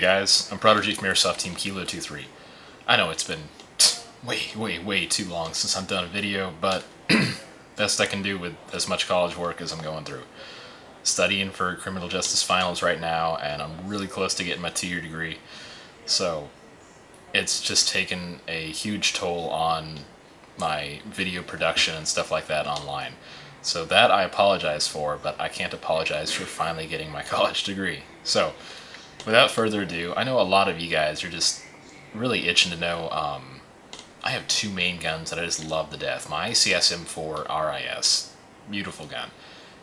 guys, I'm Prodigy from Airsoft Team Kilo23. I know it's been way too long since I've done a video, but best I can do with as much college work as I'm going through. Studying for criminal justice finals right now, and I'm really close to getting my 2-year degree. So it's just taken a huge toll on my video production and stuff like that online. So that I apologize for, but I can't apologize for finally getting my college degree. So without further ado, I know a lot of you guys are just really itching to know, I have 2 main guns that I just love to death. My ICS M4 RIS, beautiful gun,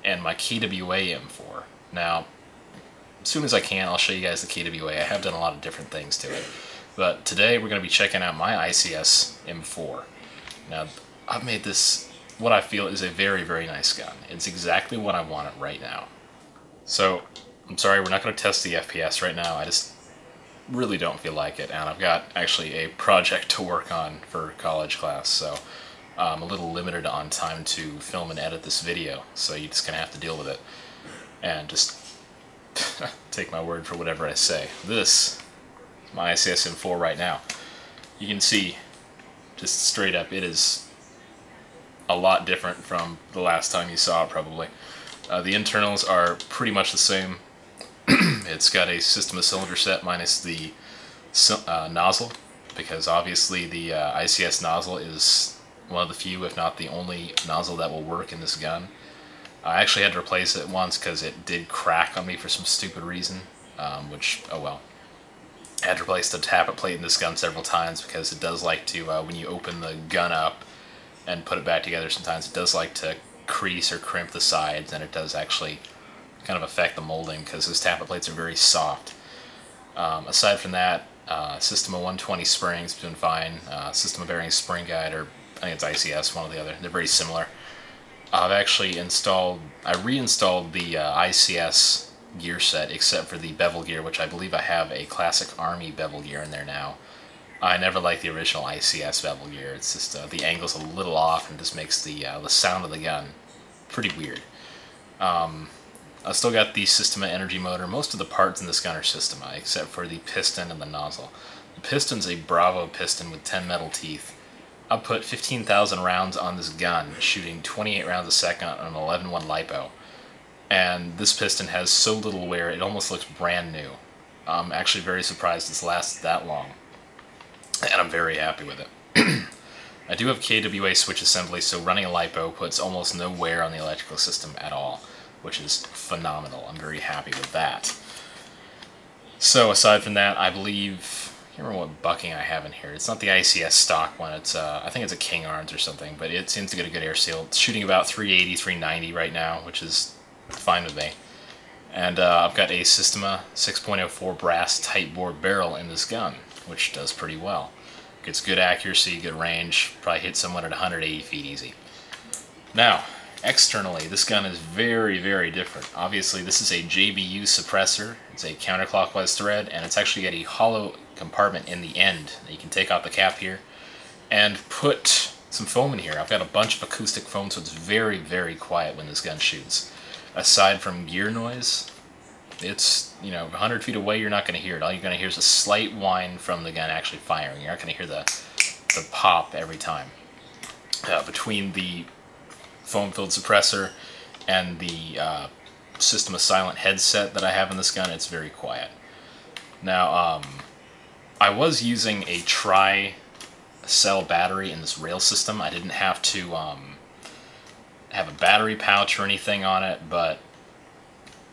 and my KWA M4. Now, as soon as I can, I'll show you guys the KWA. I have done a lot of different things to it. But today we're going to be checking out my ICS M4. Now, I've made this what I feel is a very nice gun. It's exactly what I want it right now. So, I'm sorry, we're not going to test the FPS right now. I just really don't feel like it, and I've got actually a project to work on for college class, so I'm a little limited on time to film and edit this video, so you're just going to have to deal with it. And just take my word for whatever I say. This is my ICS M4 right now. You can see, just straight up, it is a lot different from the last time you saw it, probably. The internals are pretty much the same. It's got a system of cylinder set minus the nozzle, because obviously the ICS nozzle is one of the few, if not the only, nozzle that will work in this gun. I actually had to replace it once because it did crack on me for some stupid reason, which, oh well. I had to replace the tappet plate in this gun several times because it does like to, when you open the gun up and put it back together, sometimes it does like to crease or crimp the sides, and it does actually kind of affect the molding because those tappet plates are very soft. Aside from that, system of 120 springs been fine. System of bearing spring guide, or I think it's ICS, one or the other. They're very similar. I've actually reinstalled the ICS gear set except for the bevel gear, which I believe I have a classic Army bevel gear in there now. I never liked the original ICS bevel gear. It's just the angle's a little off and just makes the sound of the gun pretty weird. I've still got the Systema energy motor. Most of the parts in this gun are Systema, except for the piston and the nozzle. The piston's a Bravo piston with 10 metal teeth. I put 15,000 rounds on this gun, shooting 28 rounds a second on an 11.1 LiPo. And this piston has so little wear, it almost looks brand new. I'm actually very surprised it's lasted that long. And I'm very happy with it. I do have KWA switch assembly, so running a LiPo puts almost no wear on the electrical system at all, which is phenomenal. I'm very happy with that. So aside from that, I believe, I can't remember what bucking I have in here. It's not the ICS stock one. It's I think it's a King Arms or something, but it seems to get a good air seal. It's shooting about 380, 390 right now, which is fine with me. And I've got a Systema 6.04 brass tight bore barrel in this gun, which does pretty well. Gets good accuracy, good range, probably hit someone at 180 feet easy. Now, externally, this gun is very different. Obviously, this is a JBU suppressor. It's a counterclockwise thread, and it's actually got a hollow compartment in the end that you can take off the cap here and put some foam in here. I've got a bunch of acoustic foam, so it's very quiet when this gun shoots. Aside from gear noise, it's, 100 feet away, you're not going to hear it. All you're going to hear is a slight whine from the gun actually firing. You're not going to hear the pop every time. Between the foam-filled suppressor and the Systema silent headset that I have in this gun, it's very quiet. Now, I was using a tri-cell battery in this rail system. I didn't have to have a battery pouch or anything on it, but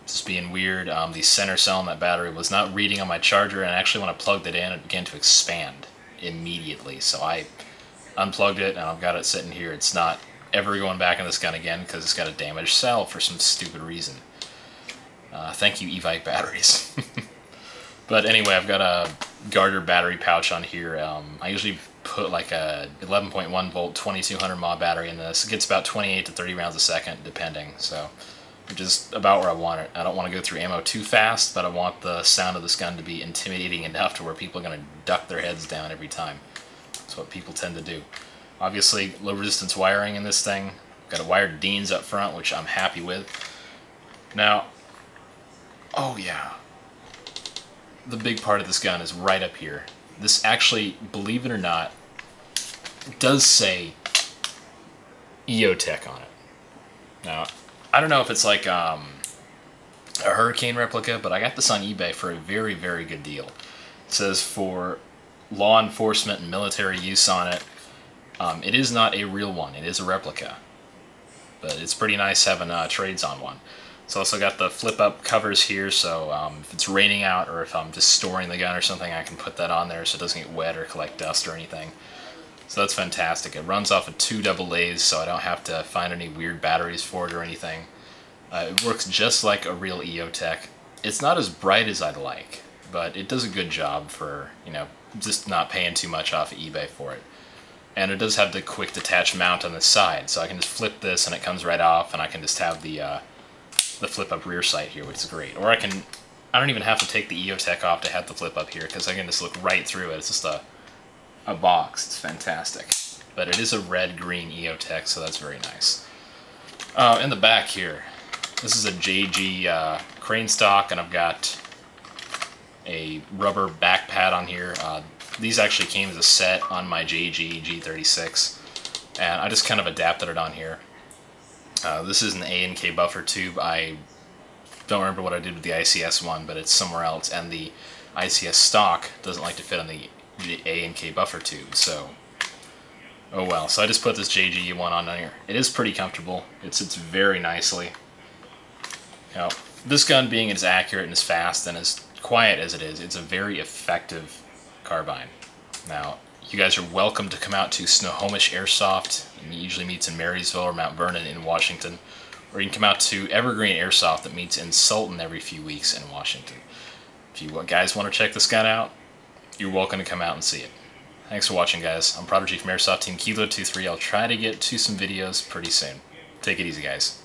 just being weird, the center cell in that battery was not reading on my charger, and actually when I plugged it in, it began to expand immediately. So I unplugged it, and I've got it sitting here. It's not ever going back in this gun again because it's got a damaged cell for some stupid reason. Thank you, e-bike batteries. But anyway, I've got a Garter battery pouch on here. I usually put like a 11.1 volt 2200 mAh battery in this. It gets about 28 to 30 rounds a second depending, so which is about where I want it. I don't want to go through ammo too fast, but I want the sound of this gun to be intimidating enough to where people are going to duck their heads down every time. That's what people tend to do. Obviously, low resistance wiring in this thing. Got a wired Deans up front, which I'm happy with. Now, oh yeah, the big part of this gun is right up here. This actually, believe it or not, does say EOTech on it. Now, I don't know if it's like a Hurricane replica, but I got this on eBay for a very, very good deal. It says for law enforcement and military use on it. It is not a real one, it is a replica. But it's pretty nice having trades on one. It's also got the flip-up covers here, so if it's raining out or if I'm just storing the gun or something, I can put that on there so it doesn't get wet or collect dust or anything. So that's fantastic. It runs off of 2 AA's, so I don't have to find any weird batteries for it or anything. It works just like a real EOTech. It's not as bright as I'd like, but it does a good job for, you know, just not paying too much off of eBay for it. And it does have the quick detach mount on the side, so I can just flip this and it comes right off, and I can just have the flip-up rear sight here, which is great. Or I don't even have to take the EOTech off to have the flip-up here, because I can just look right through it. It's just a box. It's fantastic. But it is a red-green EOTech, so that's very nice. In the back here, this is a JG crane stock, and I've got a rubber back pad on here. These actually came as a set on my JG G36, and I just kind of adapted it on here. This is an A and K buffer tube. I don't remember what I did with the ICS one, but it's somewhere else, and the ICS stock doesn't like to fit on the A and K buffer tube, so oh well. So I just put this JG one on here. It is pretty comfortable. It sits very nicely. Now, this gun being as accurate and as fast and as quiet as it is, it's a very effective carbine. Now, you guys are welcome to come out to Snohomish Airsoft. It usually meets in Marysville or Mount Vernon in Washington. Or you can come out to Evergreen Airsoft that meets in Sultan every few weeks in Washington. If you guys want to check this gun out, you're welcome to come out and see it. Thanks for watching, guys. I'm Prodigy from Airsoft Team Kilo23. I'll try to get to some videos pretty soon. Take it easy, guys.